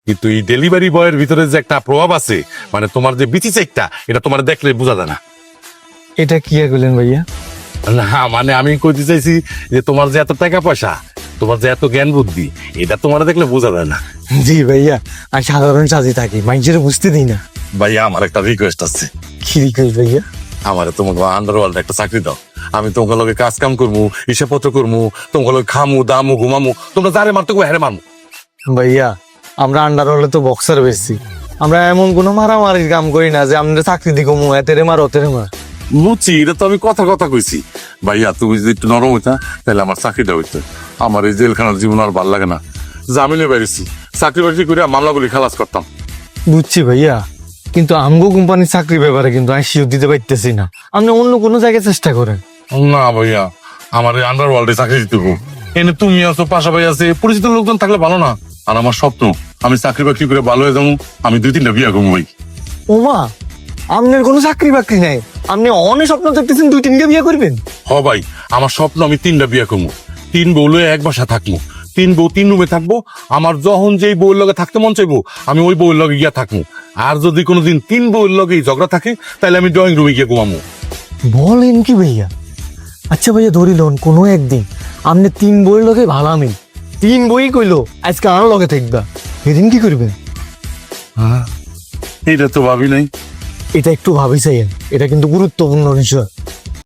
কিন্তু এই ডেলিভারি বয়ের ভিতরে যে একটা প্রভাব আছে, মানে তোমার যে বিচি চেকটা, এটা তোমার দেখলে বোঝা যায় না। এটা কি আর বললেন ভাইয়া? না মানে আমি কইতে চাইছি যে তোমার যে এত টাকা পয়সা, তোমার যে এত জ্ঞান বুদ্ধি, এটা তোমার দেখলে বোঝা যায় না। জি ভাইয়া, আমি সাধারণ সাজি থাকি, মানুষের বুঝতে দিই না। ভাইয়া আমার একটা রিকোয়েস্ট আছে, কি রিকোয়েস্ট ভাইয়া? আমার তোমাকে আন্ডারওয়ার্ল্ড একটা চাকরি দাও। আমি তোমার লগে কাজ কাম করবো, হিসাবপত্র করবো, তোমার লগে খামু দামু ঘুমামু, তোমরা যারে মারতে হ্যারে মারমু। ভাইয়া আমরা আন্ডার হলে তো বক্সার বেশি, আমরা এমন কোনো মারামারির কাম করি না যে আমরা চাকরি দিকে এতেরে মার ওতেরে মার। বুঝছি, এটা তো আমি কথা কথা কইছি। ভাইয়া তুমি যদি একটু নরম হইতা তাহলে আমার চাকরিটা হইতো। আমার এই জেলখানার জীবন আর ভাল লাগে না। জামিনে বেরিয়েছি, চাকরি বাকরি করে মামলাগুলি খালাস করতাম। বুঝছি ভাইয়া, কিন্তু আমগো কোম্পানির চাকরি ব্যাপারে কিন্তু আমি শিওর দিতে পারতেছি না। আপনি অন্য কোনো জায়গায় চেষ্টা করেন। না ভাইয়া, আমার এই আন্ডারওয়ার্ল্ডে চাকরি দিতে হবে। এনে তুমি আছো, পাশাপাশি আছে, পরিচিত লোকজন থাকলে ভালো না? আর আমার স্বপ্ন আমি চাকরি বাকরি করে ভালো হয়ে যাবো, আমি 2-3টা বিয়া করবো ভাই। ওমা, আপনার কোনো চাকরি বাকরি নাই, আপনি অনেক স্বপ্ন দেখতেছেন 2-3টা বিয়ে করবেন? হ ভাই, আমার স্বপ্ন আমি 3টা বিয়া করবো, 3 বউ লয়ে এক বাসা থাকবো, 3 বউ 3 রুমে থাকবো। আমার যখন যেই বউয়ের লগে থাকতে মন চাইবো আমি ওই বউয়ের লগে গিয়া থাকবো। আর যদি কোনোদিন 3 বউয়ের লগেই ঝগড়া থাকে তাহলে আমি ড্রয়িং রুমে গিয়ে ঘুমাবো। বলেন কি ভাইয়া? আচ্ছা ভাইয়া ধরিল কোনো একদিন আপনি 3 বইয়ের লগে ভালো আমি 3 বই কইলো আজকে আমার লগে থাকবা, এদিন কি করবেন? এটা তো ভাবি নাই। এটা একটু ভাবি চাইয়েন, এটা কিন্তু গুরুত্বপূর্ণ বিষয়।